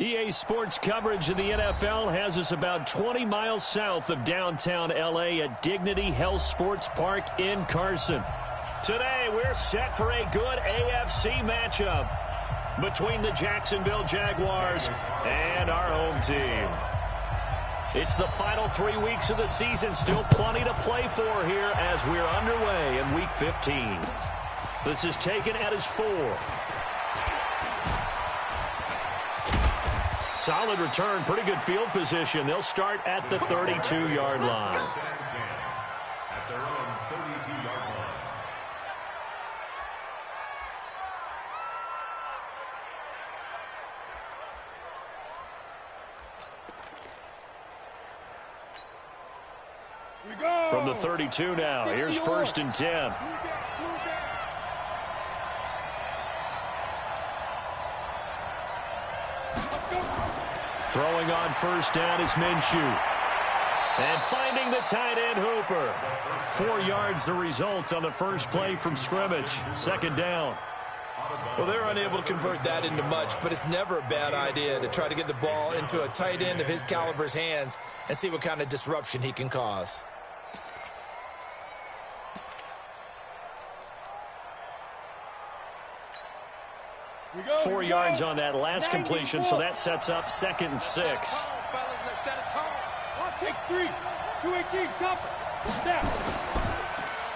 EA Sports coverage of the NFL has us about 20 miles south of downtown L.A. at Dignity Health Sports Park in Carson. Today, we're set for a good AFC matchup between the Jacksonville Jaguars and our home team. It's the final 3 weeks of the season, still plenty to play for here as we're underway in Week 15. This is taken at his 4. Solid return, pretty good field position. They'll start at the 32-yard line. At their own 32-yard line. From the 32 now, here's 1st and 10. Throwing on 1st down is Minshew. And finding the tight end Hooper. 4 yards the result on the first play from scrimmage. 2nd down. Well, they're unable to convert that into much, but it's never a bad idea to try to get the ball into a tight end of his caliber's hands and see what kind of disruption he can cause. Four yards on that last completion, so that sets up 2nd and 6. Take 3, 218, chopper. Snap.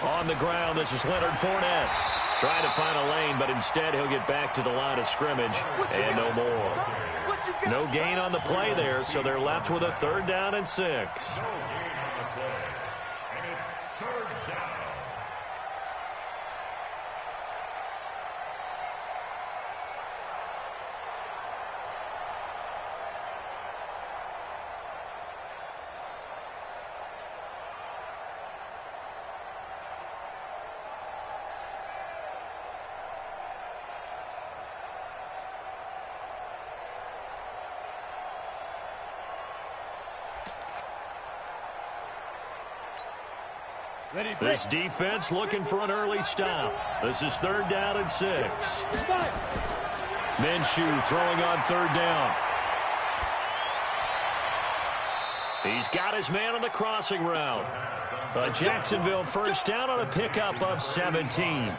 On the ground, this is Leonard Fournette. Trying to find a lane, but instead he'll get back to the line of scrimmage and no more. No gain on the play there, so they're left with a 3rd down and 6. This defense looking for an early stop. This is 3rd down and 6. Minshew throwing on 3rd down. He's got his man on the crossing route. A Jacksonville 1st down on a pickup of 17.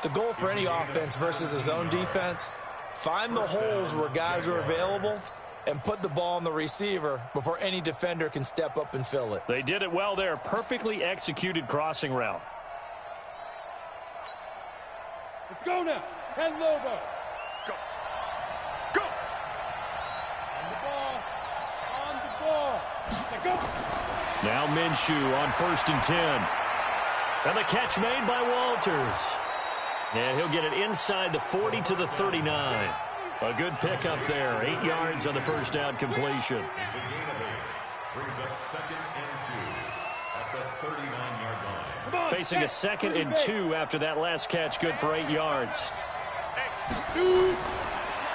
The goal for any offense versus his own defense, find the holes where guys are available and put the ball on the receiver before any defender can step up and fill it. They did it well there. Perfectly executed crossing route. Let's go now. 10 Lobo. Go. Go. On the ball. On the ball. Let's go. Now Minshew on 1st and 10. And the catch made by Walters. And he'll get it inside the 40 to the 39. A good pickup there. 8 yards on the 1st down completion. It's a gain of 8. Brings up 2nd and 2 at the 39-yard line. Facing a 2nd and 2 after that last catch. Good for 8 yards.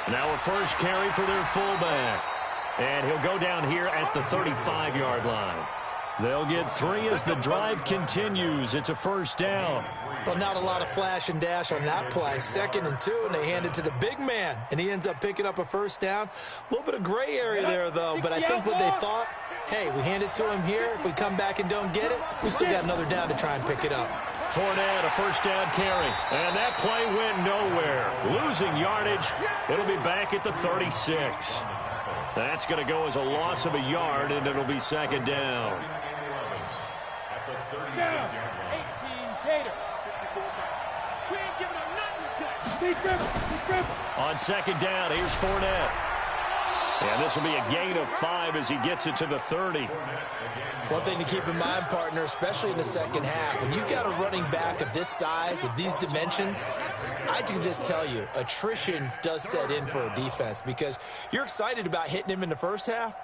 Now a first carry for their fullback. And he'll go down here at the 35-yard line. They'll get 3 as the drive continues. It's a 1st down. Well, not a lot of flash and dash on that play. 2nd and 2, and they hand it to the big man, and he ends up picking up a 1st down. A little bit of gray area there, though, but I think what they thought, hey, we hand it to him here. If we come back and don't get it, we still got another down to try and pick it up. Fournette, a 1st down carry. And that play went nowhere. Losing yardage. It'll be back at the 36. That's going to go as a loss of a yard, and it'll be 2nd down. At the 36-yard line. 18 Gator. We ain't giving them nothing to On 2nd down, here's Fournette. And this will be a gain of 5 as he gets it to the 30. One thing to keep in mind, partner, especially in the second half, when you've got a running back of this size, of these dimensions, I can just tell you, attrition does set in for a defense because you're excited about hitting him in the first half.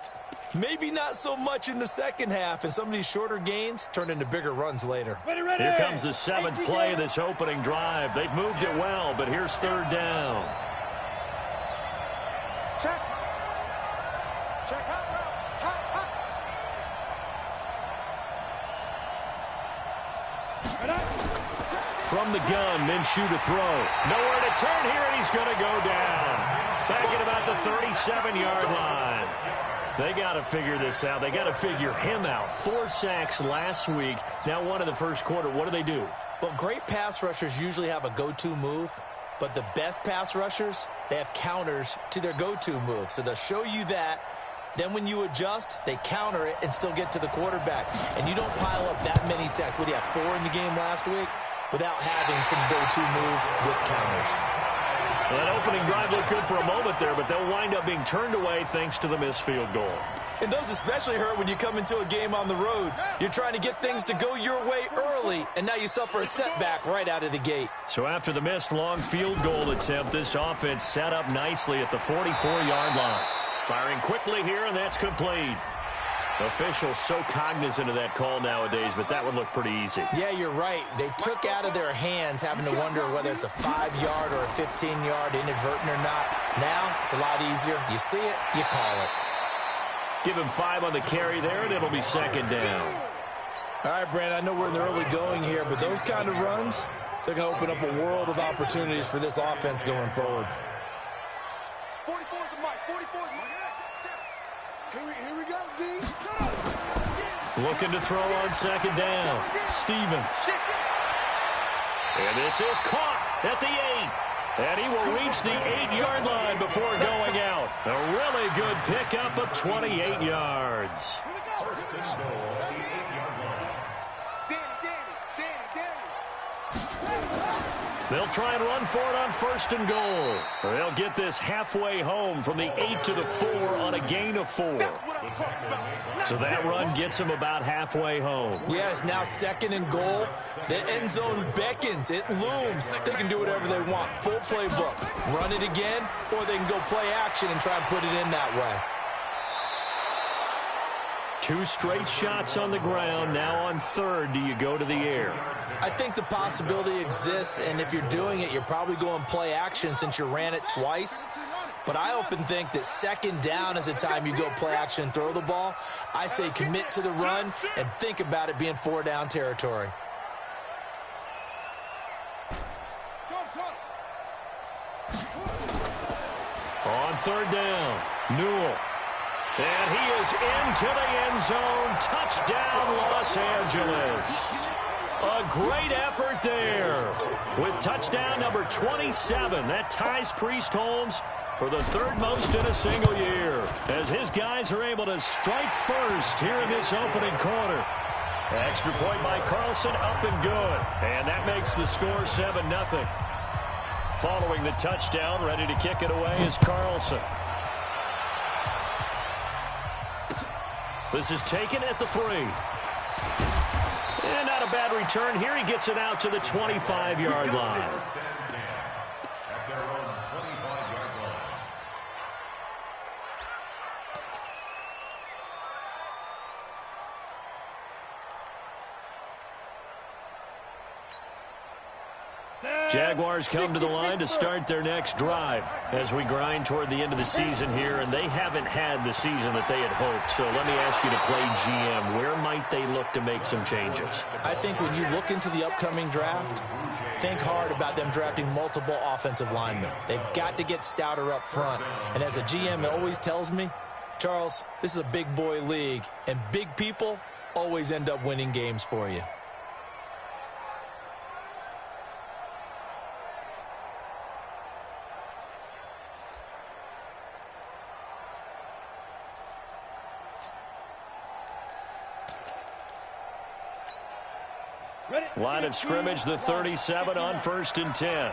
Maybe not so much in the second half, and some of these shorter gains turn into bigger runs later. Here comes the 7th play of this opening drive. They've moved it well, but here's 3rd down. Check. Check hot route. Hot. From the gun, Minshew to throw. Nowhere to turn here, and he's going to go down. Back at about the 37-yard line. They got to figure this out. They got to figure him out. 4 sacks last week. Now one in the first quarter. What do? Well, great pass rushers usually have a go-to move, but the best pass rushers, they have counters to their go-to move. So they'll show you that. Then when you adjust, they counter it and still get to the quarterback. And you don't pile up that many sacks. What do you have, 4 in the game last week? Without having some go-to moves with counters. Well, that opening drive looked good for a moment there, but they'll wind up being turned away thanks to the missed field goal. And those especially hurt when you come into a game on the road. You're trying to get things to go your way early, and now you suffer a setback right out of the gate. So after the missed long field goal attempt, this offense set up nicely at the 44-yard line. Firing quickly here, and that's complete. Officials so cognizant of that call nowadays, but that would look pretty easy. Yeah, you're right. They took out of their hands having to wonder whether it's a 5-yard or a 15-yard inadvertent or not. Now, it's a lot easier. You see it, you call it. Give him 5 on the carry there, and it'll be second down. All right, Brandon, I know we're in the early going here, but those kind of runs, they're going to open up a world of opportunities for this offense going forward. 44's the mic. 44's the mic. Here we go, D. Looking to throw on second down. Stevens. And this is caught at the 8. And he will reach the 8-yard line before going out. A really good pickup of 28 yards. First and goal at the 8-yard line. They'll try and run for it on first and goal. They'll get this halfway home from the 8 to the 4 on a gain of 4. So that run gets them about halfway home. Yes, now second and goal. The end zone beckons. It looms. They can do whatever they want. Full playbook. Run it again, or they can go play action and try and put it in that way. 2 straight shots on the ground. Now on third, do you go to the air? I think the possibility exists, and if you're doing it, you're probably going play action since you ran it twice. But I often think that second down is the time you go play action and throw the ball. I say commit to the run and think about it being 4-down territory. On third down, Newell. And he is into the end zone. Touchdown, Los Angeles. A great effort there with touchdown number 27. That ties Priest Holmes for the 3rd most in a single year as his guys are able to strike first here in this opening quarter. Extra point by Carlson, up and good. And that makes the score 7-0. Following the touchdown, ready to kick it away is Carlson. This is taken at the 3. And not a bad return here. He gets it out to the 25-yard line. At their own 25-yard line. Jaguars come to the line to start their next drive as we grind toward the end of the season here, and they haven't had the season that they had hoped. So let me ask you to play GM. Where might they look to make some changes? I think when you look into the upcoming draft, think hard about them drafting multiple offensive linemen. They've got to get stouter up front. And as a GM, it always tells me, Charles, this is a big boy league, and big people always end up winning games for you. Line of scrimmage, the 37 on 1st and 10.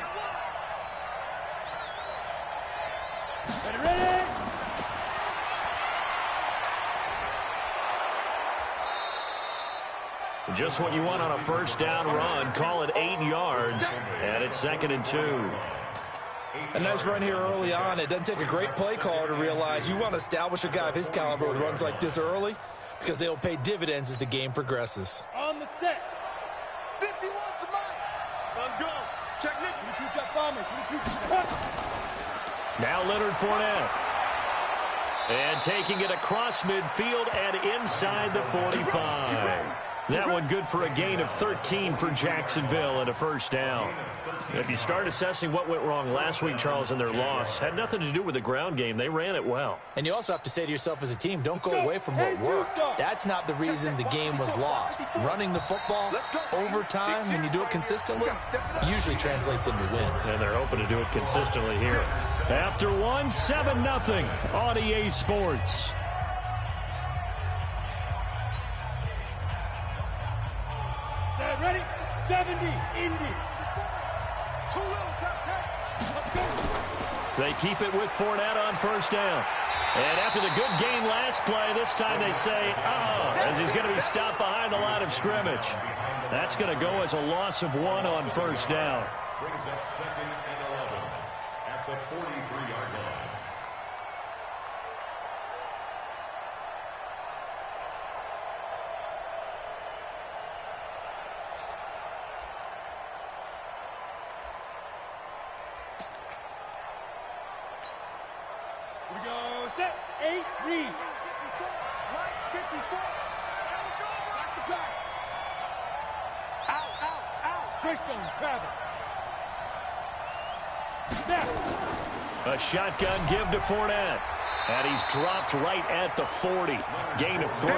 Ready? Just what you want on a 1st down run. Call it 8 yards, and it's 2nd and 2. A nice run here early on. It doesn't take a great play caller to realize you want to establish a guy of his caliber with runs like this early because they'll pay dividends as the game progresses. On the set. 51's the mic. Let's go. Technique. Now Leonard Fournette. And taking it across midfield and inside the 45. That one good for a gain of 13 for Jacksonville and a first down. If you start assessing what went wrong last week, Charles, in their loss, had nothing to do with the ground game. They ran it well. And you also have to say to yourself as a team, don't go away from what worked. That's not the reason the game was lost. Running the football over time, when you do it consistently, usually translates into wins. And they're hoping to do it consistently here. After one, 7-0 on EA Sports. Ready? 70, Indy. They keep it with Fournette on first down. And after the good gain last play, this time they say, as he's going to be stopped behind the line of scrimmage. That's going to go as a loss of 1 on first down. Brings up 2nd and 11 at the 43-yard line. Here we go. Set. 8, read. Right, 54. Back to pass. Out. Christian, travel. Snap. A shotgun give to Fournette. And he's dropped right at the 40. Gain of 3.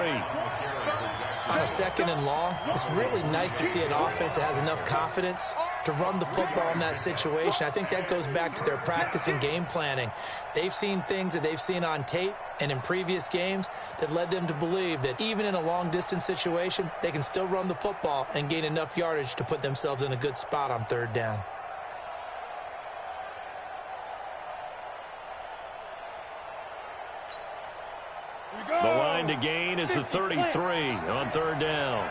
On a 2nd and long, it's really nice to see an offense that has enough confidence to run the football in that situation. I think that goes back to their practice and game planning. They've seen things that they've seen on tape and in previous games that led them to believe that even in a long-distance situation, they can still run the football and gain enough yardage to put themselves in a good spot on 3rd down. The line to gain is the 33 on 3rd down.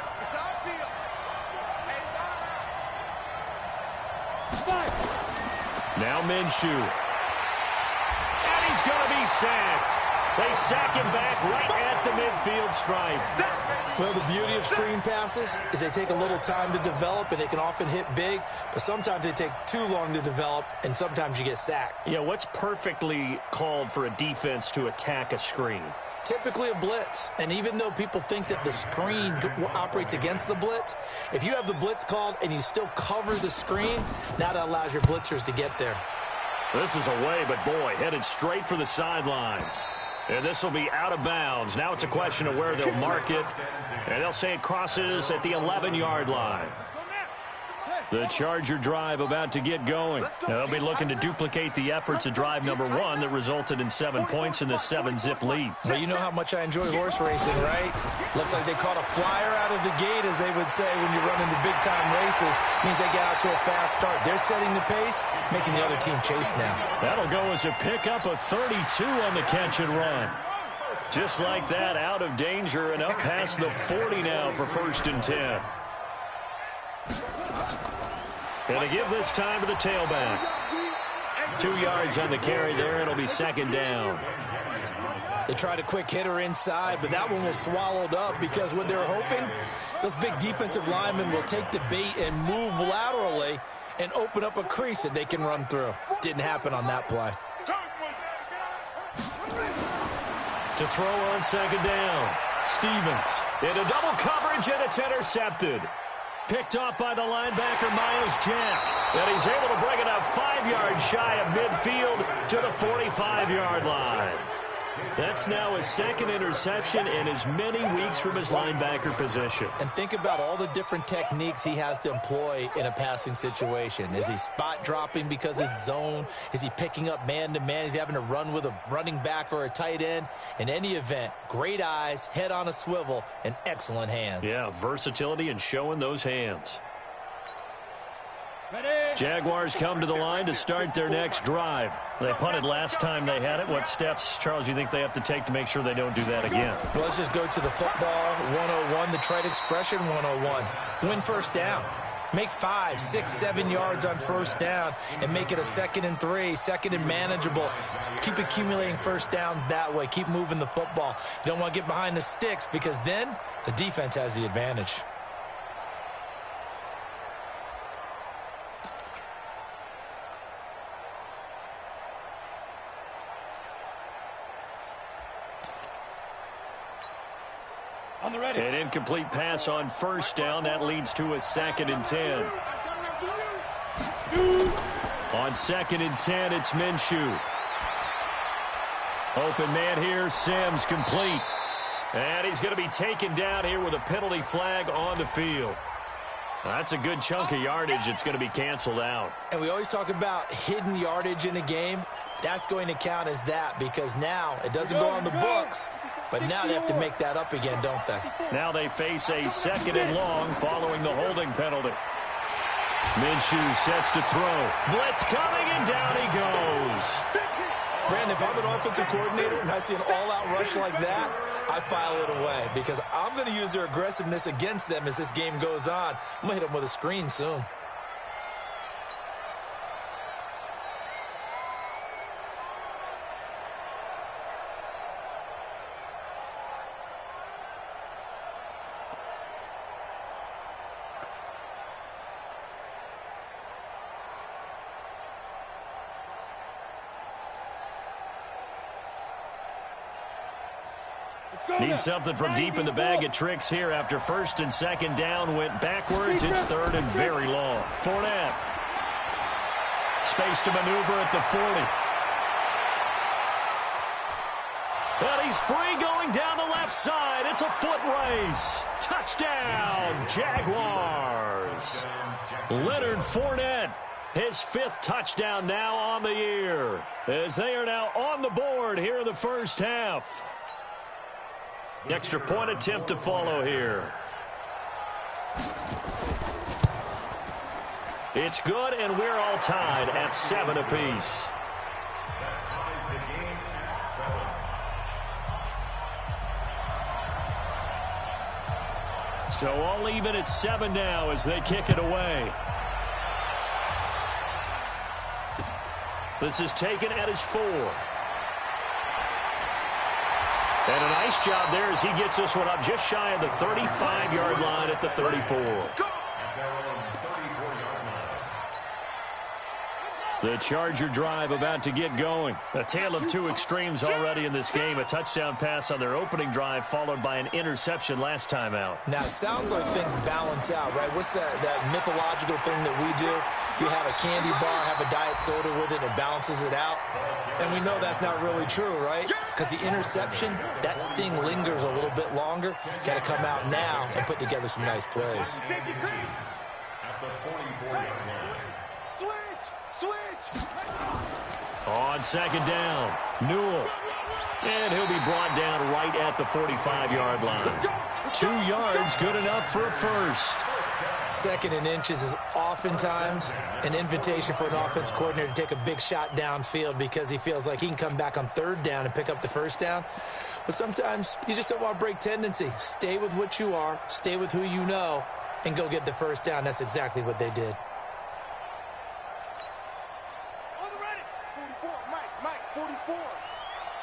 Now Minshew. And he's going to be sacked. They sack him back right at the midfield stripe. Well, the beauty of screen passes is they take a little time to develop, and they can often hit big, but sometimes they take too long to develop, and sometimes you get sacked. Yeah, what's perfectly called for a defense to attack a screen? Typically a blitz, and even though people think that the screen operates against the blitz, if you have the blitz called and you still cover the screen, now that allows your blitzers to get there. This is away, but boy, headed straight for the sidelines. And this will be out of bounds. Now it's a question of where they'll mark it, and they'll say it crosses at the 11-yard line. The Charger drive about to get going. They'll be looking to duplicate the efforts of drive number 1 that resulted in 7 points in the 7-zip lead. Well, you know how much I enjoy horse racing, right? Looks like they caught a flyer out of the gate, as they would say when you're running the big-time races. Means they get out to a fast start. They're setting the pace, making the other team chase now. That'll go as a pickup of 32 on the catch and run. Just like that, out of danger and up past the 40 now for 1st and 10. Going to give this time to the tailback. 2 yards on the carry there. It'll be 2nd down. They tried a quick hitter inside, but that one was swallowed up because what they're hoping, those big defensive linemen will take the bait and move laterally and open up a crease that they can run through. Didn't happen on that play. To throw on 2nd down. Stevens into double coverage, and it's intercepted. Picked off by the linebacker, Miles Jack. And he's able to bring it up 5 yards shy of midfield to the 45-yard line. That's now his 2nd interception in as many weeks from his linebacker position. And think about all the different techniques he has to employ in a passing situation. Is he spot dropping because it's zone? Is he picking up man-to-man? Is he having to run with a running back or a tight end? In any event, great eyes, head on a swivel, and excellent hands. Yeah, versatility and showing those hands. Ready. Jaguars come to the line to start their next drive. They punted last time they had it. What steps, Charles, you think they have to take to make sure they don't do that again? Well, let's just go to the football 101, the trite expression 101. Win 1st down. Make 5, 6, 7 yards on 1st down and make it a 2nd and 3, 2nd and manageable. Keep accumulating 1st downs that way. Keep moving the football. You don't want to get behind the sticks because then the defense has the advantage. On the ready. And in incomplete pass on first down. That leads to a 2nd and 10. On 2nd and 10, it's Minshew. Open man here, Sims, complete. And he's going to be taken down here with a penalty flag on the field. That's a good chunk of yardage. It's going to be canceled out. And we always talk about hidden yardage in a game. That's going to count as that because now it doesn't go on the books, but now they have to make that up again, don't they? Now they face a 2nd and long following the holding penalty. Minshew sets to throw. Blitz coming, and down he goes. Brandon, if I'm an offensive coordinator and I see an all-out rush like that, I file it away because I'm going to use their aggressiveness against them as this game goes on. I'm going to hit them with a screen soon. Need something from deep in the bag of tricks here after 1st and 2nd down. Went backwards. It's 3rd and very long. Fournette. Space to maneuver at the 40. Well, he's free going down the left side. It's a foot race. Touchdown, Jaguars. Leonard Fournette. His 5th touchdown now on the year as they are now on the board here in the first half. Extra point attempt to follow here. It's good, and we're all tied at 7 apiece. That ties the game at 7. So all even at 7 now as they kick it away. This is taken at his 4. And a nice job there as he gets this one up just shy of the 35-yard line at the 34. The Charger drive about to get going. A tale of 2 extremes already in this game. A touchdown pass on their opening drive followed by an interception last time out. Now, it sounds like things balance out, right? What's that mythological thing that we do? If you have a candy bar, have a diet soda with it, it balances it out. And we know that's not really true, right? Because the interception, that sting lingers a little bit longer. Got to come out now and put together some nice plays. At the 44-yard line. On 2nd down, Newell. And he'll be brought down right at the 45-yard line. 2 yards, good enough for a first. 2nd and inches is oftentimes an invitation for an offense coordinator to take a big shot downfield because he feels like he can come back on 3rd down and pick up the first down. But sometimes you just don't want to break tendency. Stay with what you are, stay with who you know, and go get the first down. That's exactly what they did. On the ready. 44, Mike, 44.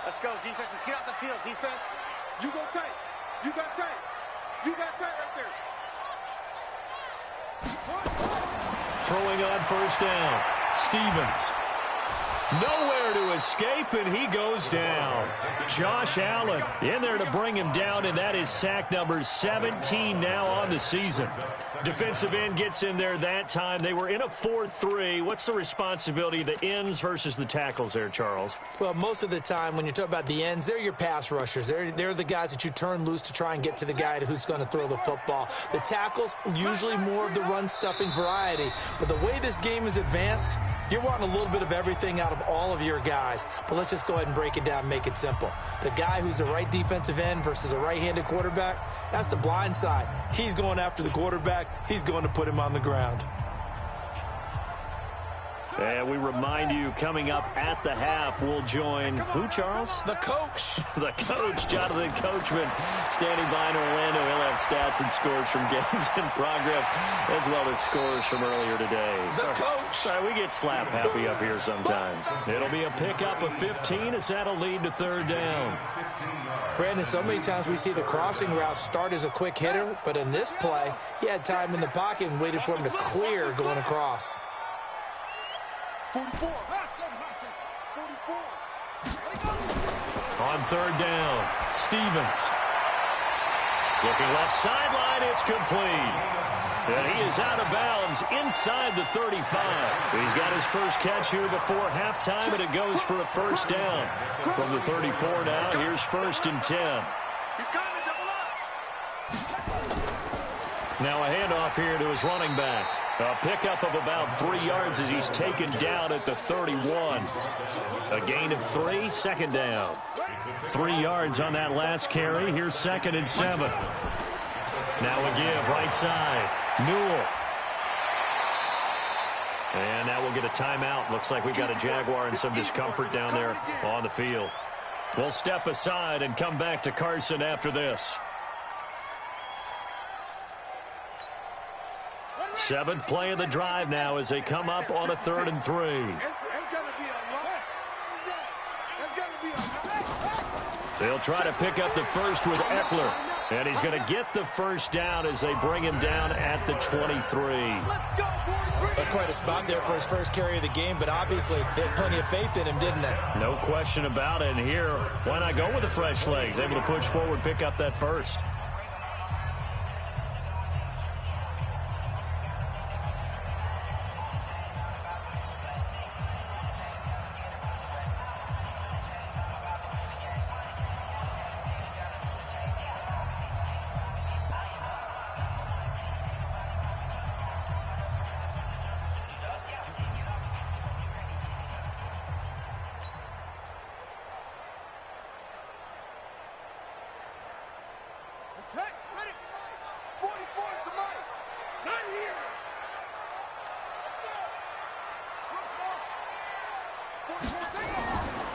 Let's go, defense. Let's get out the field, defense. You go tight. You got tight. You got tight right there. Throwing on first down, Stevens. Nowhere to escape, and he goes down. Josh Allen in there to bring him down, and that is sack number 17 now on the season. Defensive end gets in there that time. They were in a 4-3. What's the responsibility of the ends versus the tackles there, Charles? Well, most of the time when you talk about the ends, they're your pass rushers. They're the guys that you turn loose to try and get to the guy who's going to throw the football. The tackles, usually more of the run-stuffing variety. But the way this game is advanced, you're wanting a little bit of everything out of all of your guys. But let's just go ahead and break it down and make it simple. The guy who's the right defensive end versus a right-handed quarterback, that's the blind side. He's going after the quarterback. He's going to put him on the ground. And we remind you, coming up at the half, we'll join who, Charles? The coach. The coach, Jonathan Coachman, standing by in Orlando. He'll have stats and scores from games in progress, as well as scores from earlier today. The coach. Sorry, we get slap happy up here sometimes. It'll be a pickup of 15 as that'll lead to 3rd down. Brandon, so many times we see the crossing route start as a quick hitter, but in this play, he had time in the pocket and waited for him to clear going across. 44. 44. On 3rd down, Stevens. Looking left sideline, it's complete. And he is out of bounds inside the 35. He's got his first catch here before halftime, and it goes for a first down. From the 34 now, here's 1st and 10. Now a handoff here to his running back. A pickup of about 3 yards as he's taken down at the 31. A gain of 3, 2nd down. 3 yards on that last carry. Here's 2nd and 7. Now a give right side. Newell. And now we'll get a timeout. Looks like we've got a Jaguar and some discomfort down there on the field. We'll step aside and come back to Carson after this. 7th play of the drive now as they come up on a 3rd and 3. They'll try to pick up the first with Eckler. And he's going to get the first down as they bring him down at the 23. That's quite a spot there for his first carry of the game, but obviously they had plenty of faith in him, didn't they? No question about it. And here, why not go with the fresh legs? Able to push forward, pick up that first.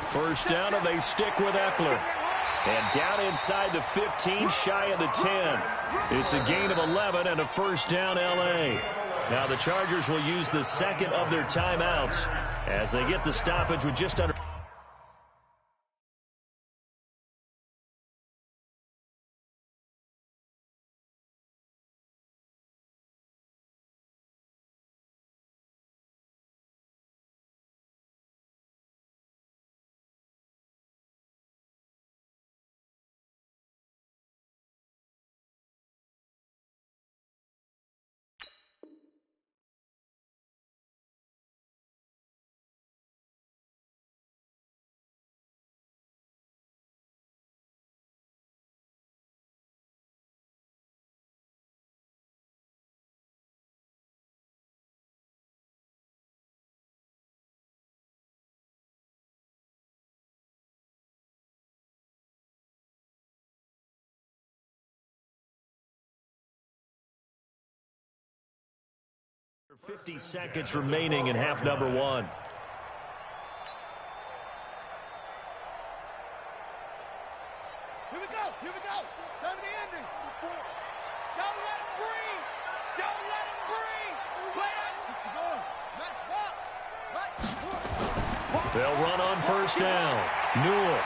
First down, and they stick with Eckler. And down inside the 15, shy of the 10. It's a gain of 11 and a first down, L.A. Now the Chargers will use the second of their timeouts as they get the stoppage with just under... ...50 seconds remaining in half number 1. Here we go. Time of the ending. Don't let him breathe. Play it. They'll run on first down. Newell.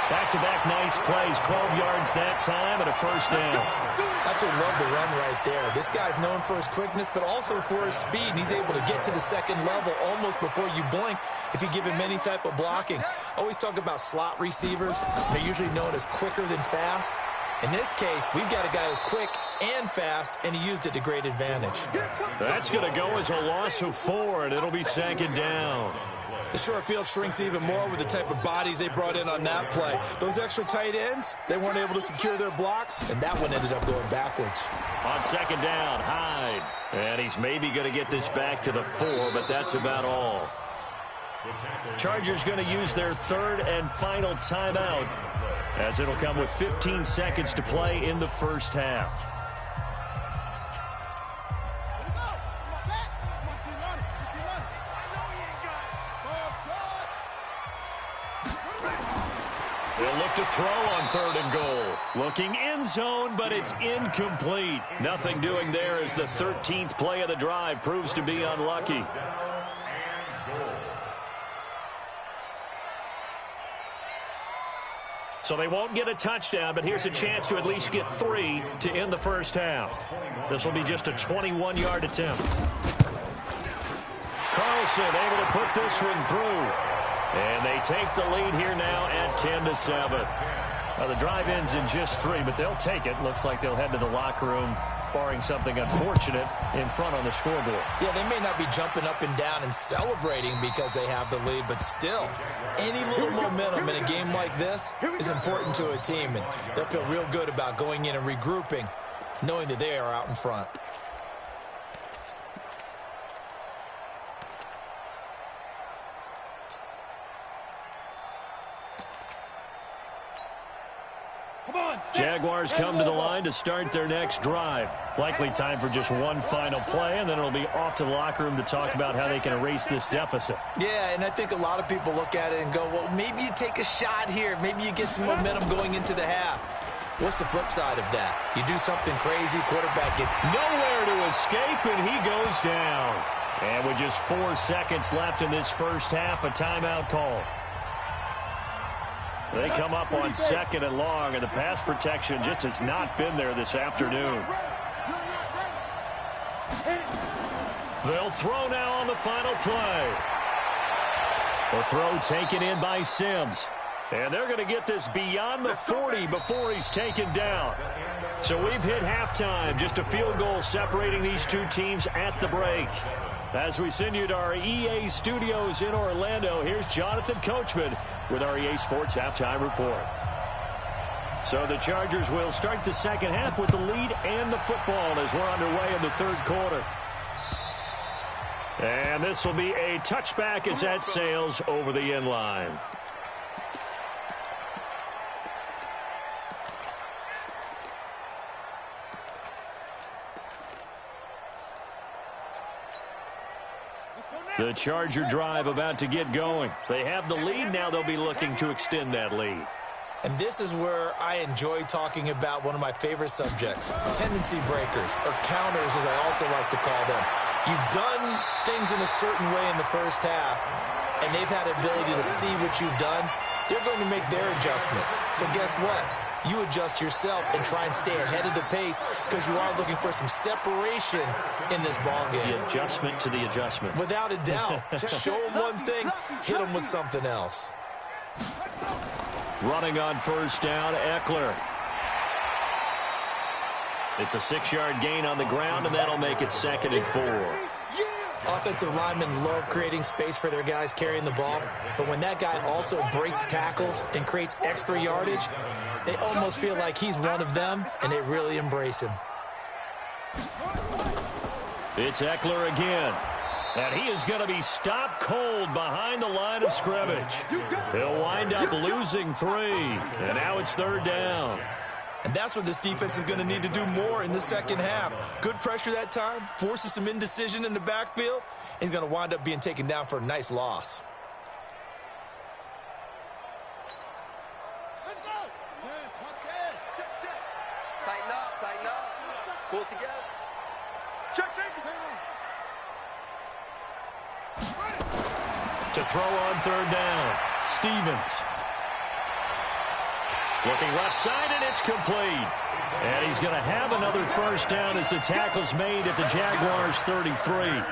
Back-to-back nice plays. 12 yards that time and a first down. Absolutely love the run right there. This guy's known for his quickness, but also for his speed. And he's able to get to the second level almost before you blink if you give him any type of blocking. Always talk about slot receivers. They're usually known as quicker than fast. In this case, we've got a guy who's quick and fast, and he used it to great advantage. That's going to go as a loss of 4, and it'll be 2nd down. The short field shrinks even more with the type of bodies they brought in on that play. Those extra tight ends, they weren't able to secure their blocks, and that one ended up going backwards. On 2nd down, Hyde. And he's maybe going to get this back to the 4, but that's about all. Chargers going to use their 3rd and final timeout, as it'll come with 15 seconds to play in the first half. They'll look to throw on 3rd and goal. Looking end zone, but it's incomplete. Nothing doing there as the 13th play of the drive proves to be unlucky. So they won't get a touchdown, but here's a chance to at least get 3 to end the first half. This will be just a 21-yard attempt. Carlson able to put this one through. And they take the lead here now at 10-7. Well, the drive ends in just 3, but they'll take it. Looks like they'll head to the locker room, barring something unfortunate in front on the scoreboard. Yeah, they may not be jumping up and down and celebrating because they have the lead, but still, any little momentum in a game like this is important to a team, and they'll feel real good about going in and regrouping, knowing that they are out in front. Jaguars come to the line to start their next drive. Likely time for just one final play, and then it'll be off to the locker room to talk about how they can erase this deficit. Yeah, and I think a lot of people look at it and go, well, maybe you take a shot here. Maybe you get some momentum going into the half. What's the flip side of that? You do something crazy, quarterback gets nowhere to escape, and he goes down. And with just 4 seconds left in this first half, a timeout call. They come up on 2nd and long, and the pass protection just has not been there this afternoon. They'll throw now on the final play. The throw taken in by Sims. And they're going to get this beyond the 40 before he's taken down. So we've hit halftime. Just a field goal separating these two teams at the break. As we send you to our EA studios in Orlando, here's Jonathan Coachman with our EA Sports Halftime Report. So the Chargers will start the second half with the lead and the football as we're underway in the third quarter. And this will be a touchback as that sails over the end line. The Charger drive about to get going. They have the lead. Now they'll be looking to extend that lead. And this is where I enjoy talking about one of my favorite subjects, tendency breakers, or counters as I also like to call them. You've done things in a certain way in the first half, and they've had the ability to see what you've done. They're going to make their adjustments. So guess what? You adjust yourself and try and stay ahead of the pace because you are looking for some separation in this ballgame. The adjustment to the adjustment. Without a doubt. Show them one thing, hit them with something else. Running on first down, Eckler. It's a 6-yard gain on the ground, and that'll make it 2nd and 4. Offensive linemen love creating space for their guys carrying the ball, but when that guy also breaks tackles and creates extra yardage, they almost feel like he's one of them, and they really embrace him. It's Eckler again. And he is going to be stopped cold behind the line of scrimmage. He'll wind up losing 3. And now it's 3rd down. And that's what this defense is going to need to do more in the second half. Good pressure that time, forces some indecision in the backfield. He's going to wind up being taken down for a nice loss. Let's go. Check. Tighten up. Pull it together. Check safety. To throw on 3rd down, Stevens. Looking left side, and it's complete. And he's going to have another first down as the tackle's made at the Jaguars' 33.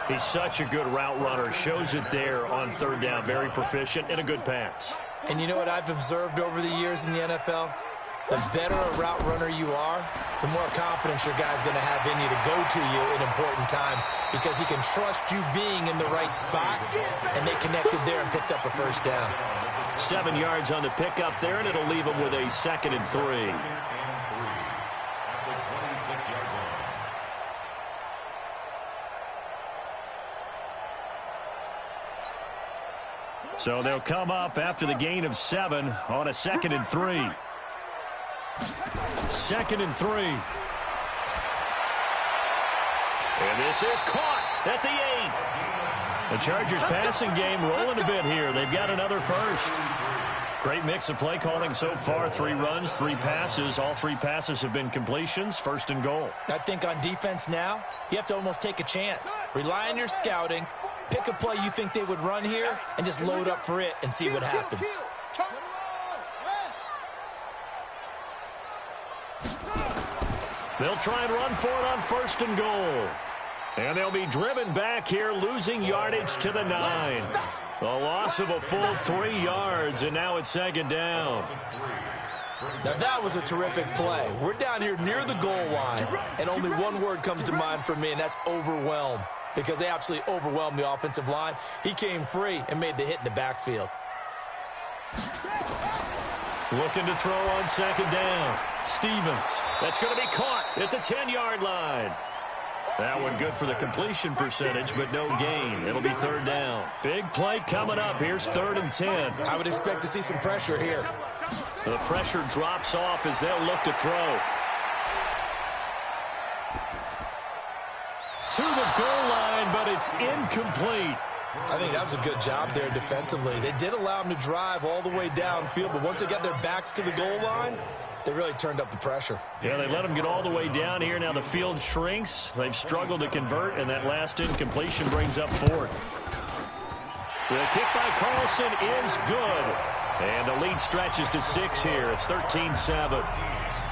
He's such a good route runner. Shows it there on 3rd down. Very proficient and a good pass. And you know what I've observed over the years in the NFL? The better a route runner you are, the more confidence your guy's going to have in you to go to you in important times because he can trust you being in the right spot, and they connected there and picked up a first down. 7 yards on the pickup there, and it'll leave him with a 2nd and 3. So they'll come up after the gain of 7 on a 2nd and 3. 2nd and 3. And this is caught at the 8. The Chargers passing game rolling a bit here. They've got another first. Great mix of play calling so far. 3 runs, 3 passes. All 3 passes have been completions. 1st and goal. I think on defense now, you have to almost take a chance. Rely on your scouting. Pick a play you think they would run here and just load up for it and see what happens. They'll try and run for it on 1st and goal. And they'll be driven back here, losing yardage to the 9. A loss of a full 3 yards, and now it's second down. Now that was a terrific play. We're down here near the goal line, and only one word comes to mind for me, and that's overwhelmed, because they absolutely overwhelmed the offensive line. He came free and made the hit in the backfield. Looking to throw on second down. Stevens. That's going to be caught at the 10-yard line. That one good for the completion percentage, but no gain. It'll be third down. Big play coming up. Here's 3rd and 10. I would expect to see some pressure here. The pressure drops off as they'll look to throw. To the goal line, but it's incomplete. I think that was a good job there defensively. They did allow them to drive all the way downfield, but once they got their backs to the goal line, they really turned up the pressure. Yeah, they let them get all the way down here. Now the field shrinks. They've struggled to convert, and that last incompletion brings up 4th. The kick by Carlson is good. And the lead stretches to 6 here. It's 13-7.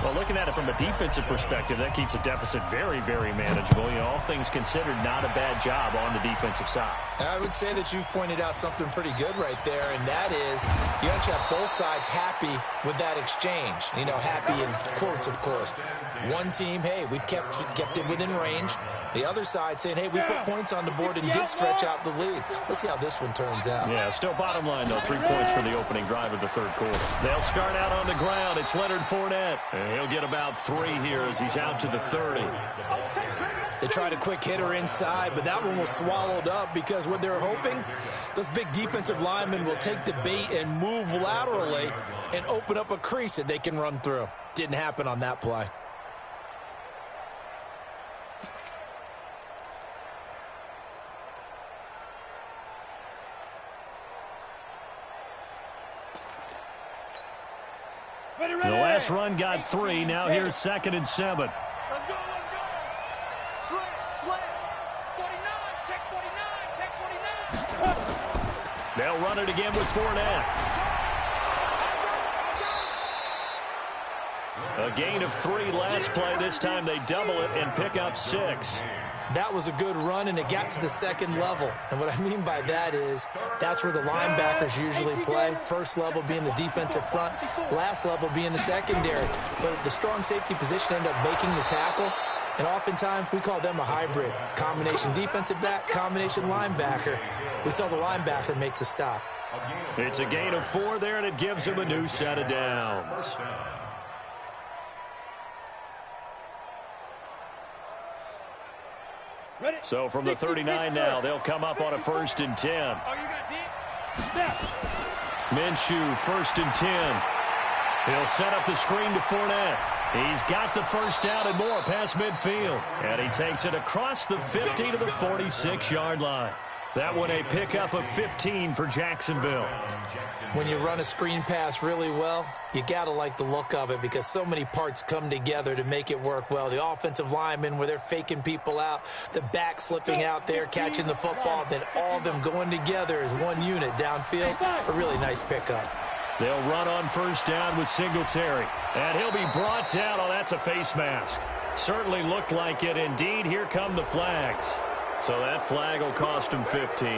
Well, looking at it from a defensive perspective, that keeps the deficit very, very manageable. You know, all things considered, not a bad job on the defensive side. I would say that you've pointed out something pretty good right there, and that is you have to have both sides happy with that exchange. You know, happy in quotes, of course. One team, hey, we've kept it within range. The other side saying, hey, we put points on the board and did stretch out the lead. Let's see how this one turns out. Yeah, still bottom line, though. 3 points for the opening drive of the 3rd quarter. They'll start out on the ground. It's Leonard Fournette. And he'll get about 3 here as he's out to the 30. They tried a quick hitter inside, but that one was swallowed up because what they're hoping, those big defensive linemen will take the bait and move laterally and open up a crease that they can run through. Didn't happen on that play. The last run got 3. Now here's 2nd and 7. Let's go, let's go. Slam. 49, check 49, check 49. They'll run it again with Fournette. A gain of 3 last play. This time they double it and pick up 6. That was a good run, and it got to the 2nd level. And what I mean by that is that's where the linebackers usually play. First level being the defensive front, last level being the secondary. But the strong safety position ended up making the tackle, and oftentimes we call them a hybrid. Combination defensive back, combination linebacker. We saw the linebacker make the stop. It's a gain of 4 there, and it gives him a new set of downs. So from the 39 now, they'll come up on a 1st and 10. Minshew, 1st and 10. He'll set up the screen to Fournette. He's got the first down and more past midfield. And he takes it across the 50 to the 46-yard line. That one a pickup of 15 for Jacksonville. When you run a screen pass really well, you got to like the look of it because so many parts come together to make it work well. The offensive linemen where they're faking people out, the back slipping out there, catching the football, then all of them going together as one unit downfield. A really nice pickup. They'll run on 1st down with Singletary. And he'll be brought down. Oh, that's a face mask. Certainly looked like it. Indeed, here come the flags. So that flag will cost him 15.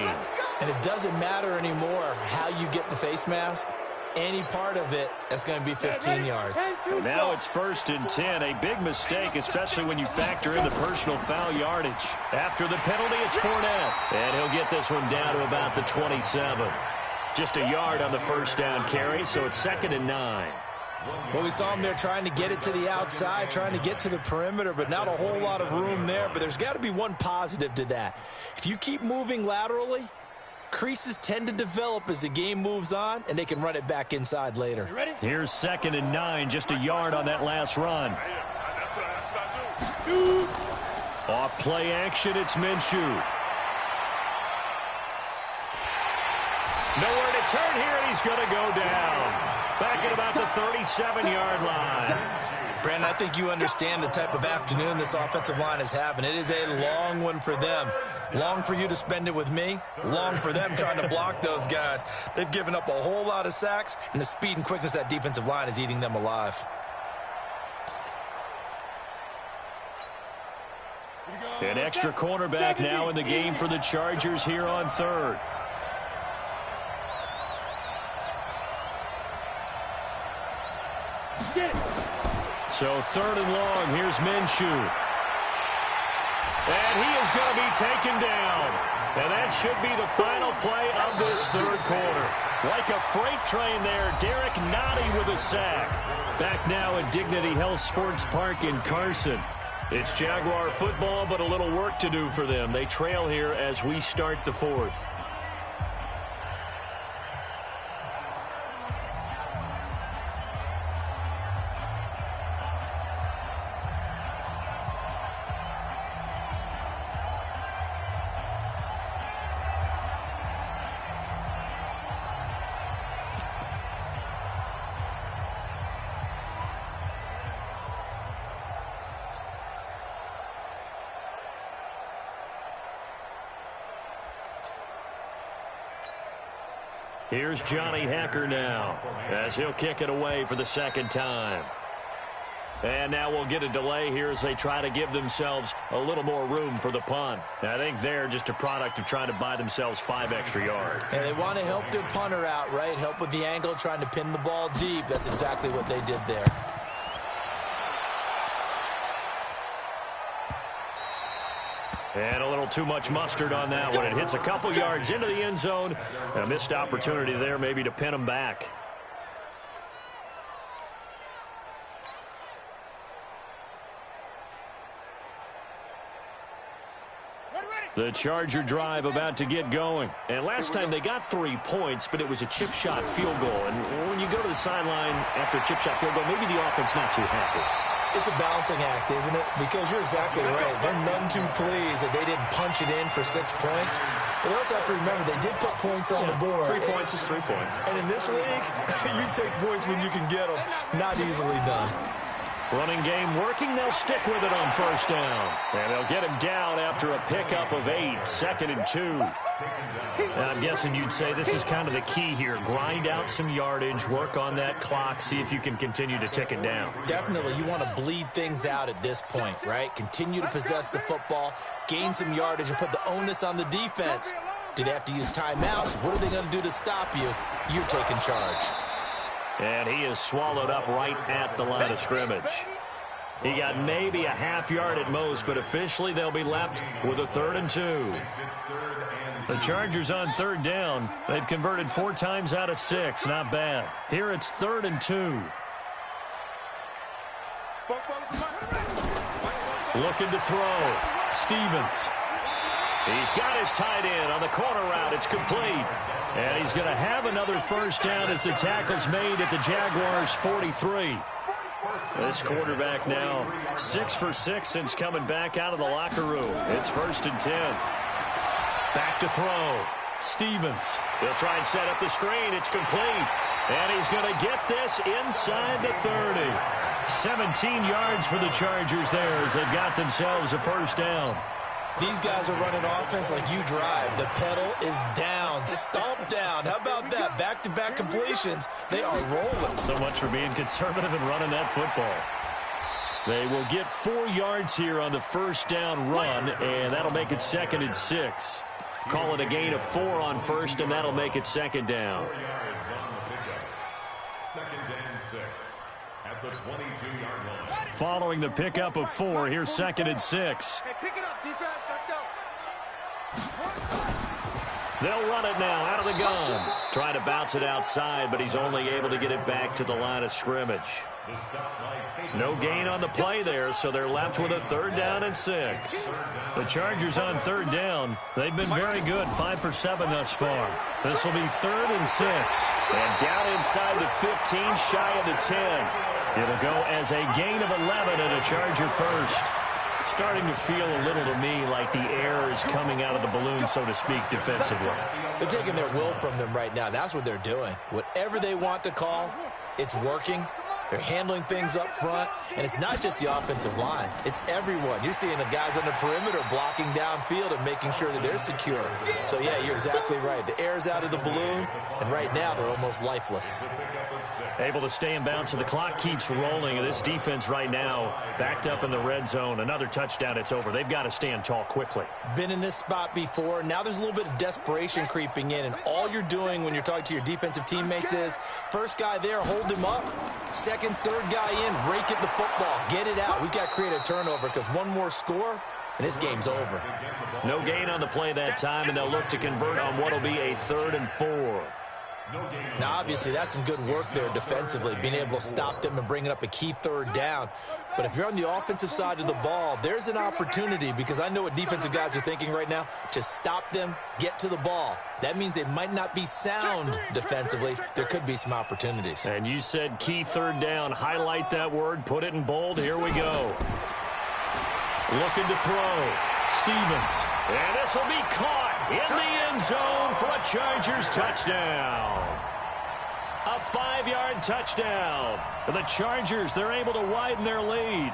And it doesn't matter anymore how you get the face mask. Any part of it, that's going to be 15 yards. Now it's 1st and 10. A big mistake, especially when you factor in the personal foul yardage. After the penalty, it's Fournette. And he'll get this one down to about the 27. Just a yard on the 1st down carry, so it's 2nd and 9. Well, we saw him there trying to get it to the outside, trying to get to the perimeter, but not a whole lot of room there. But there's got to be one positive to that. If you keep moving laterally, creases tend to develop as the game moves on, and they can run it back inside later. Here's 2nd and 9, just a yard on that last run. Off play action, it's Minshew. Nowhere to turn here, and he's going to go down. Back at about the 37-yard line. Brandon, I think you understand the type of afternoon this offensive line is having. It is a long one for them. Long for you to spend it with me. Long for them trying to block those guys. They've given up a whole lot of sacks, and the speed and quickness of that defensive line is eating them alive. An extra cornerback now in the game for the Chargers here on 3rd. So 3rd and long. Here's Minshew. And he is going to be taken down. And that should be the final play of this 3rd quarter. Like a freight train there, Derek Nottie with a sack. Back now at Dignity Health Sports Park in Carson. It's Jaguar football, but a little work to do for them. They trail here as we start the 4th. Here's Johnny Hacker now as he'll kick it away for the 2nd time. And now we'll get a delay here as they try to give themselves a little more room for the punt. I think they're just a product of trying to buy themselves 5 extra yards. And they want to help their punter out, right? Help with the angle, trying to pin the ball deep. That's exactly what they did there. And a little too much mustard on that one. It hits a couple yards into the end zone. A missed opportunity there maybe to pin them back. The Charger drive about to get going. And last time they got 3 points, but it was a chip shot field goal. And when you go to the sideline after a chip shot field goal, maybe the offense not too happy. It's a balancing act, isn't it? Because you're exactly right. They're none too pleased that they didn't punch it in for 6 points. But they also have to remember they did put points on the board. 3 points is 3 points. And in this league, you take points when you can get them. Not easily done. Running game working. They'll stick with it on 1st down. And they'll get him down after a pickup of 8. 2nd and 2. And I'm guessing you'd say this is kind of the key here. Grind out some yardage, work on that clock, see if you can continue to tick it down. Definitely. You want to bleed things out at this point, right? Continue to possess the football, gain some yardage, and put the onus on the defense. Do they have to use timeouts? What are they going to do to stop you? You're taking charge. And he is swallowed up right at the line of scrimmage. He got maybe a half yard at most, but officially they'll be left with a 3rd and 2. The Chargers on 3rd down. They've converted 4 times out of 6. Not bad. Here it's 3rd and 2. Looking to throw. Stevens. He's got his tight end on the corner route. It's complete. And he's going to have another 1st down as the tackle's made at the Jaguars' 43. This quarterback now 6 for 6 since coming back out of the locker room. It's 1st and 10. Back to throw. Stevens. He'll try and set up the screen. It's complete. And he's going to get this inside the 30. 17 yards for the Chargers there as they've got themselves a 1st down. These guys are running offense like you drive. The pedal is down. Stomp down. How about that? Back-to-back completions. They are rolling. So much for being conservative and running that football. They will get 4 yards here on the 1st down run, and that'll make it 2nd and 6. Call it a gain of 4 on 1st, and that'll make it 2nd down. 2nd and 6 at the 22-yard line. Following the pickup of 4, here's 2nd and 6. Hey, pick it up, defense. Let's go. They'll run it now out of the gun. Trying to bounce it outside, but he's only able to get it back to the line of scrimmage. No gain on the play there, so they're left with a 3rd down and 6. The Chargers on 3rd down. They've been very good, 5 for 7 thus far. This will be 3rd and 6. And down inside the 15, shy of the 10. It'll go as a gain of 11 and a Charger 1st. Starting to feel a little to me like the air is coming out of the balloon, so to speak, defensively. They're taking their will from them right now. That's what they're doing. Whatever they want to call, it's working. They're handling things up front, and it's not just the offensive line. It's everyone. You're seeing the guys on the perimeter blocking downfield and making sure that they're secure. So, yeah, you're exactly right. The air's out of the balloon, and right now they're almost lifeless. Able to stay in bounds, so the clock keeps rolling. This defense right now backed up in the red zone. Another touchdown, it's over. They've got to stand tall quickly. Been in this spot before. Now there's a little bit of desperation creeping in, and all you're doing when you're talking to your defensive teammates is, first guy there, hold him up. Second second, third guy in, rake at the football, get it out. We've got to create a turnover because one more score, and this game's over. No gain on the play that time, and they'll look to convert on what will be a 3rd and 4. Now, obviously, that's some good work there defensively, being able to stop them and bringing up a key 3rd down. But if you're on the offensive side of the ball, there's an opportunity, because I know what defensive guys are thinking right now, to stop them, get to the ball. That means they might not be sound defensively. There could be some opportunities. And you said key 3rd down. Highlight that word, put it in bold. Here we go. Looking to throw. Stevens. And this will be caught in the end zone for a Chargers touchdown. A 5-yard touchdown. The Chargers, they're able to widen their lead.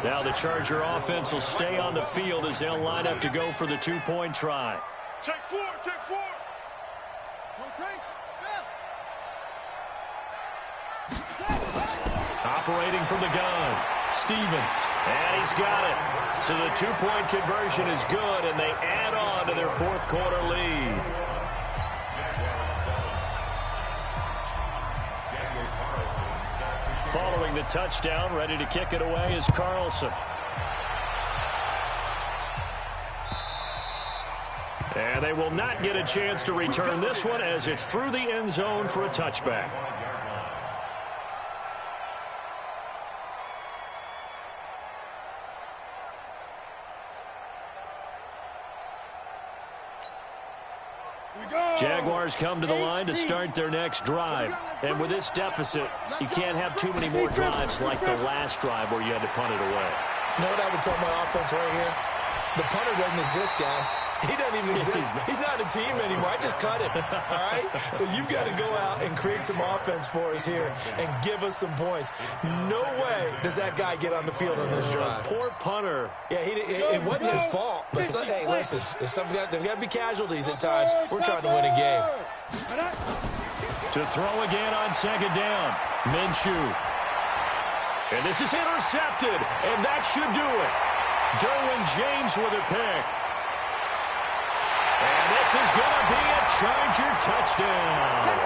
Now the Charger offense will stay on the field as they'll line up to go for the 2-point try. Take 4, take 4. Operating from the gun, Stevens, and he's got it. So the 2-point conversion is good, and they add on to their 4th quarter lead. Following the touchdown, ready to kick it away is Carlson. And they will not get a chance to return this one as it's through the end zone for a touchback. Jaguars come to the line to start their next drive. And with this deficit, you can't have too many more drives like the last drive where you had to punt it away. You know what I would tell my offense right here? The punter doesn't exist, guys. He doesn't even exist. He's not a team anymore. I just cut him, all right? So you've got to go out and create some offense for us here and give us some points. No way does that guy get on the field on this drive. Poor punter. Yeah, it wasn't his fault. But hey, listen, there's got to be casualties at times. We're trying to win a game. To throw again on 2nd down, Minshew. And this is intercepted, and that should do it. Derwin James with a pick. And this is going to be a Charger touchdown.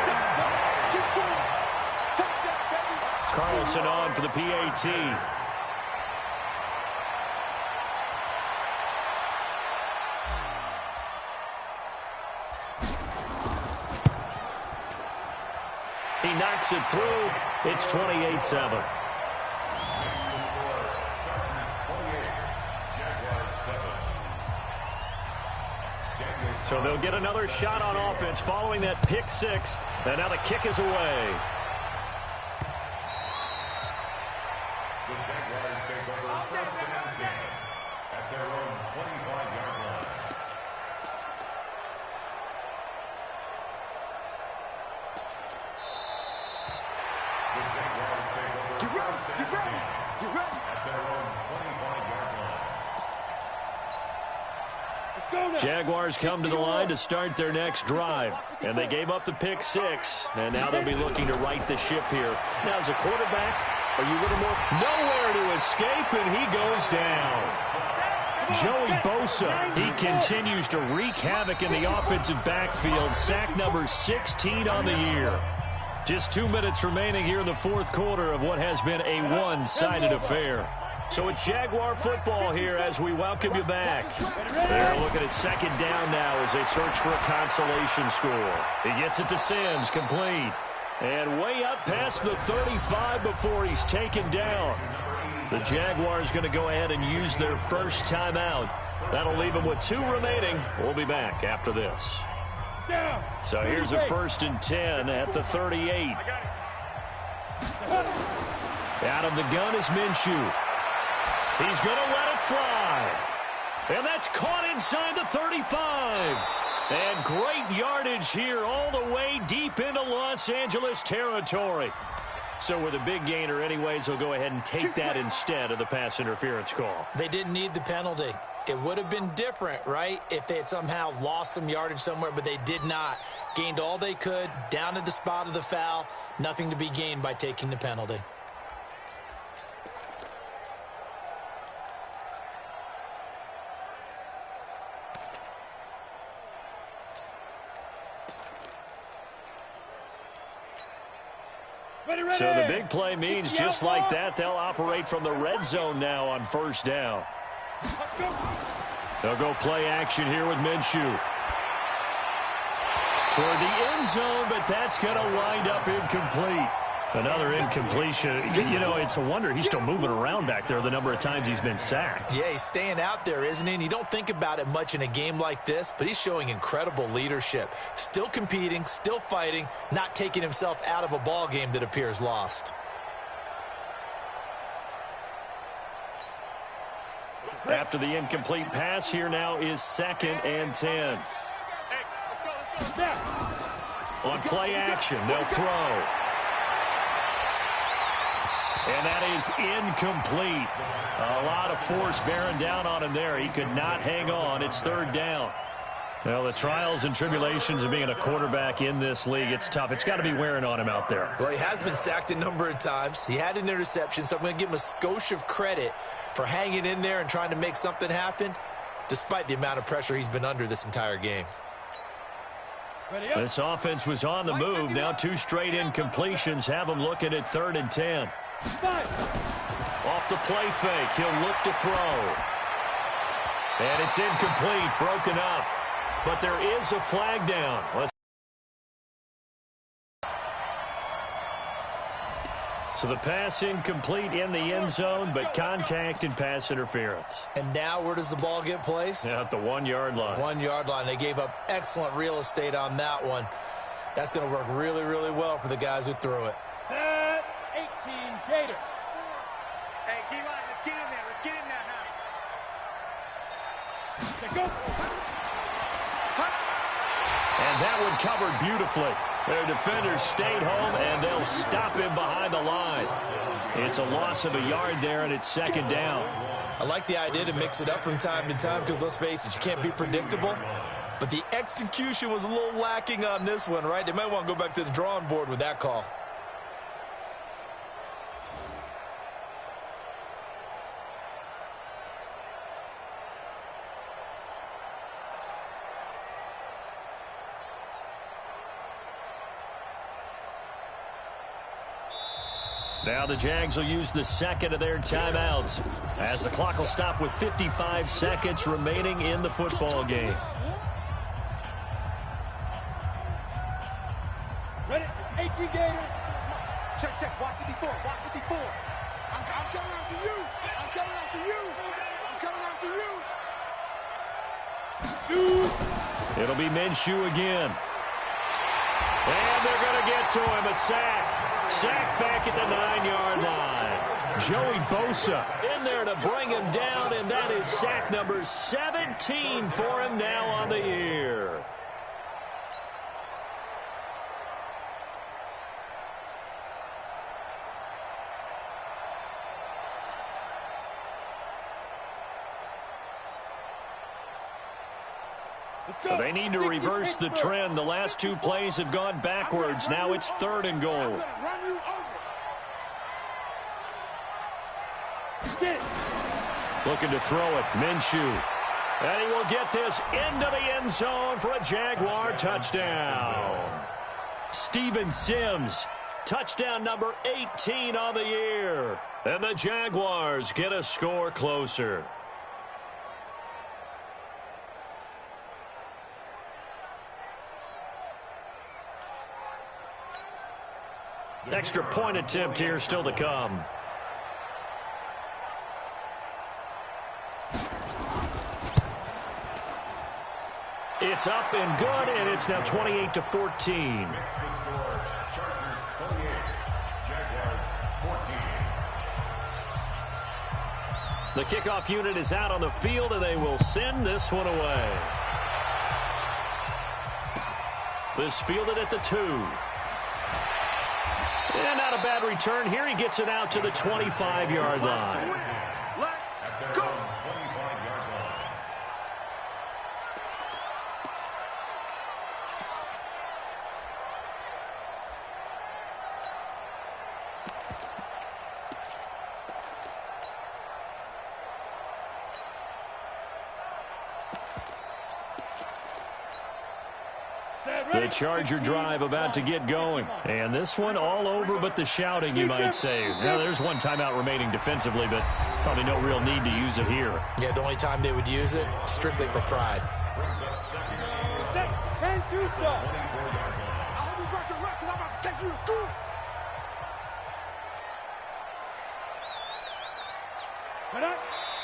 Carlson on for the PAT. He knocks it through. It's 28-7. So they'll get another shot on offense following that pick 6. And now the kick is away. The Jaguars take over 1st and 10 at their own 25-yard line. The Jaguars take over 1st and 10 at their own 25-yard line. Jaguars come to the line to start their next drive. And they gave up the pick 6. And now they'll be looking to right the ship here. Now, as a quarterback, are you a little more? Nowhere to escape, and he goes down. Joey Bosa, he continues to wreak havoc in the offensive backfield. Sack number 16 on the year. Just 2 minutes remaining here in the 4th quarter of what has been a one-sided affair. So it's Jaguar football here as we welcome you back. They're looking at 2nd down now as they search for a consolation score. He gets it to Sims, complete. And way up past the 35 before he's taken down. The Jaguars going to go ahead and use their first timeout. That'll leave them with 2 remaining. We'll be back after this. So here's a 1st and 10 at the 38. Out of the gun is Minshew. He's going to let it fly. And that's caught inside the 35. And great yardage here all the way deep into Los Angeles territory. So with a big gainer anyways, they'll go ahead and take that instead of the pass interference call. They didn't need the penalty. It would have been different, right, if they had somehow lost some yardage somewhere, but they did not. Gained all they could, down to the spot of the foul. Nothing to be gained by taking the penalty. So the big play means just like that, they'll operate from the red zone now on first down. They'll go play action here with Minshew. Toward the end zone, but that's going to wind up incomplete. Another incompletion. You know, it's a wonder he's still moving around back there the number of times he's been sacked. Yeah, he's staying out there, isn't he? And you don't think about it much in a game like this, but he's showing incredible leadership. Still competing, still fighting, not taking himself out of a ball game that appears lost. After the incomplete pass, here now is 2nd and 10. On play action, they'll throw. And that is incomplete. A lot of force bearing down on him there. He could not hang on. It's 3rd down. Well, the trials and tribulations of being a quarterback in this league, it's tough. It's got to be wearing on him out there. Well, he has been sacked a number of times. He had an interception, so I'm going to give him a skosh of credit for hanging in there and trying to make something happen, despite the amount of pressure he's been under this entire game. This offense was on the move. Now 2 straight incompletions have him looking at 3rd and 10. Off the play fake, he'll look to throw. And it's incomplete, broken up. But there is a flag down. So the pass incomplete in the end zone, but contact and pass interference. And now where does the ball get placed? At the 1-yard line. 1-yard line. They gave up excellent real estate on that one. That's going to work really, really well for the guys who threw it. Set 18 Gator. Hey, D-line, let's get in there. Let's get in there now. Let's go. And that one covered beautifully. Their defenders stayed home, and they'll stop him behind the line. It's a loss of a yard there, and it's 2nd down. I like the idea to mix it up from time to time because, let's face it, you can't be predictable. But the execution was a little lacking on this one, right? They might want to go back to the drawing board with that call. Now the Jags will use the 2nd of their timeouts as the clock will stop with 55 seconds remaining in the football game. Ready? 18 Gator. Check. Watch 54. Watch 54. I'm coming after you. I'm coming after you. I'm coming after you. Shoot. It'll be Minshew again. And they're going to get to him. A sack. Sack back at the 9-yard line. Joey Bosa in there to bring him down, and that is sack number 17 for him now on the year. They need to reverse the trend. The last 2 plays have gone backwards. Now it's 3rd and goal. Looking to throw it. Minshew. And he will get this into the end zone for a Jaguar touchdown. Steven Sims, touchdown number 18 on the year. And the Jaguars get a score closer. Extra point attempt here still to come. It's up and good, and it's now 28-14. Next to score, Chargers 28, Jaguars 14. The kickoff unit is out on the field, and they will send this one away. This fielded at the 2. And not a bad return here. He gets it out to the 25-yard line. At their own 25-yard line. Set The Charger drive about to get going. And this one all over but the shouting, you might say. Now, there's one timeout remaining defensively, but probably no real need to use it here. Yeah, the only time they would use it, strictly for pride. 10-2 stop. I hope you got your rest because I'm about to take you to school.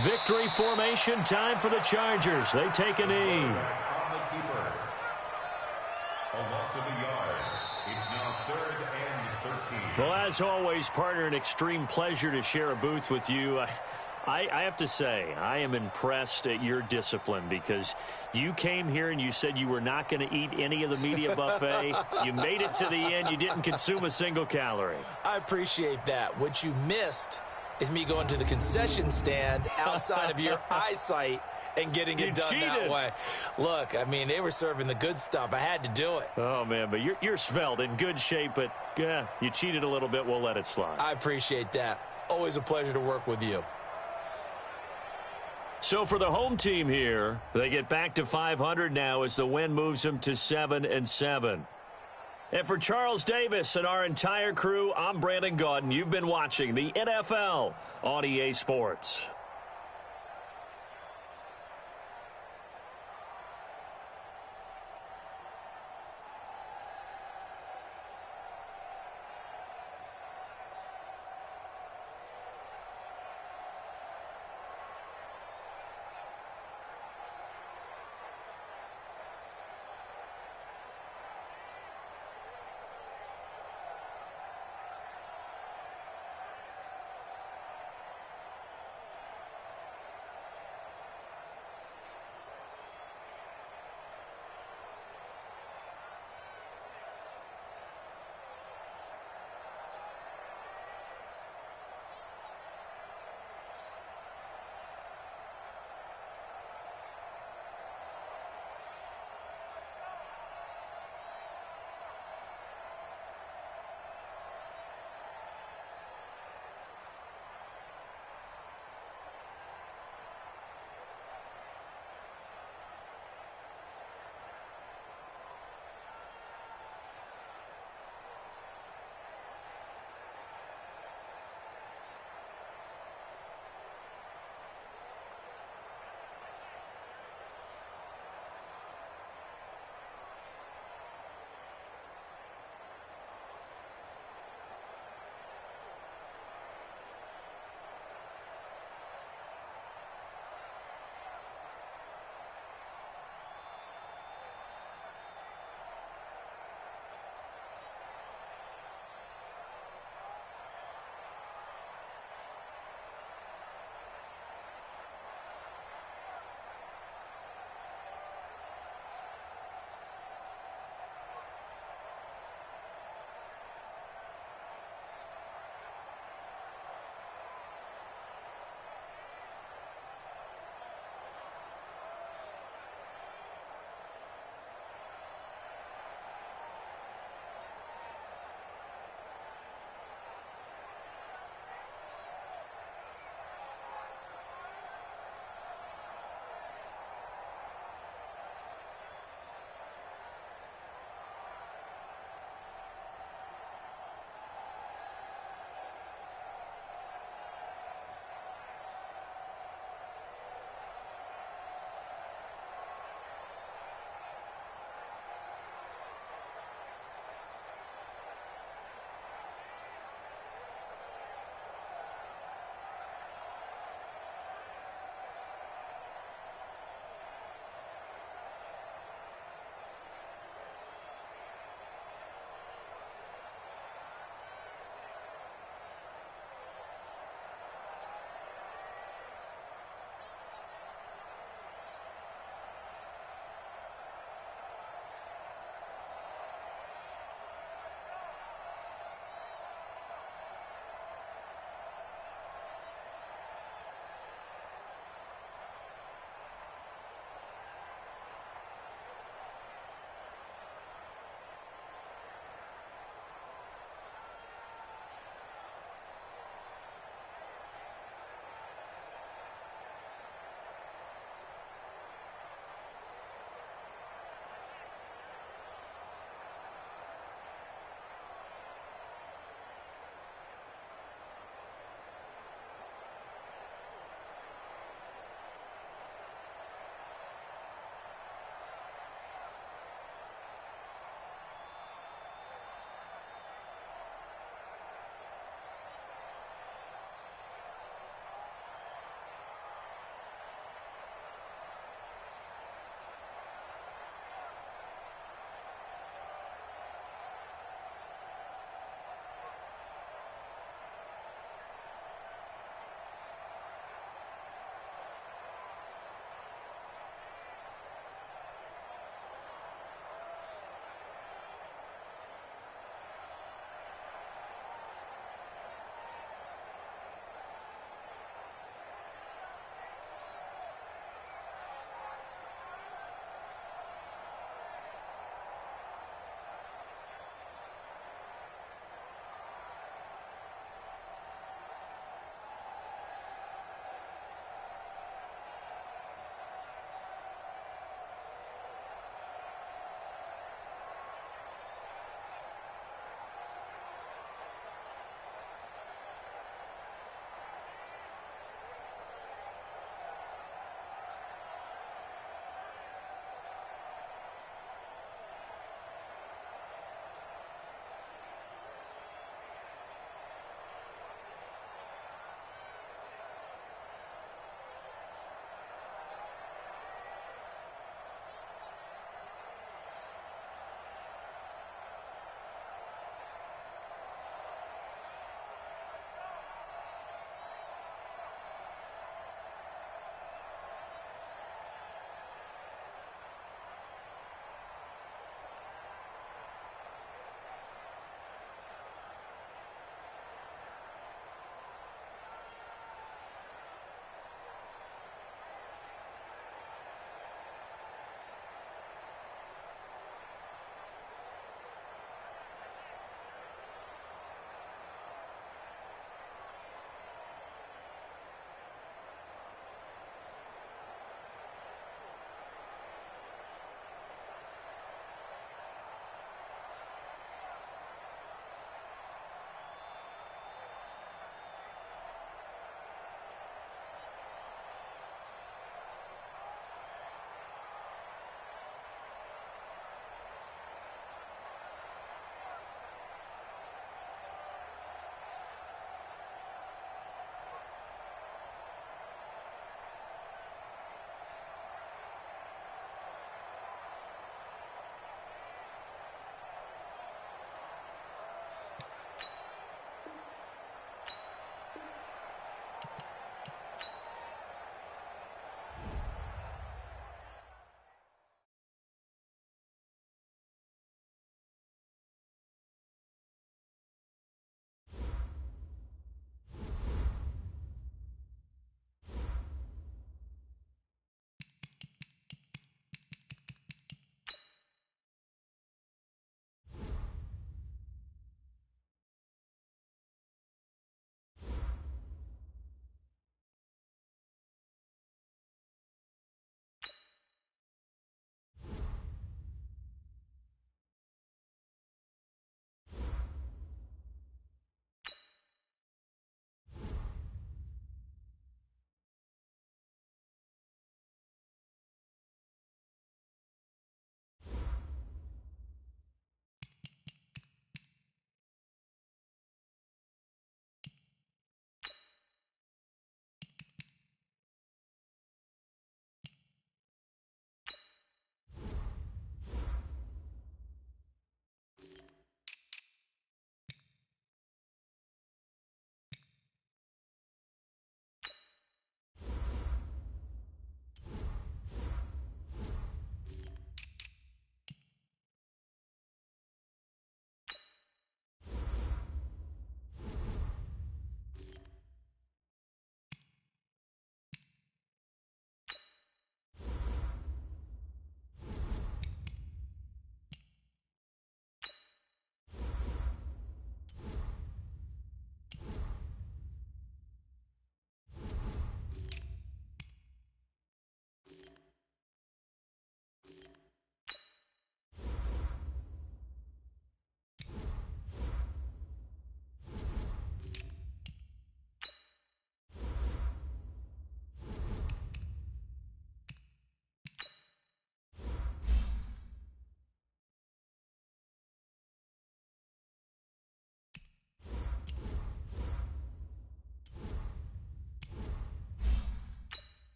Victory formation, time for the Chargers. They take a knee. A loss of a yard. It's now 3rd and 13. Well, as always, partner, an extreme pleasure to share a booth with you. I have to say, I am impressed at your discipline because you came here and you said you were not going to eat any of the media buffet. You made it to the end. You didn't consume a single calorie. I appreciate that. What you missed is me going to the concession stand outside of your eyesight and getting it done that way. Look, I mean, they were serving the good stuff. I had to do it. Oh, man, but you're svelte, in good shape, but yeah, you cheated a little bit. We'll let it slide. I appreciate that. Always a pleasure to work with you. So for the home team here, they get back to 500 now as the win moves them to 7-7. And for Charles Davis and our entire crew, I'm Brandon Gaudin. You've been watching the NFL on EA Sports.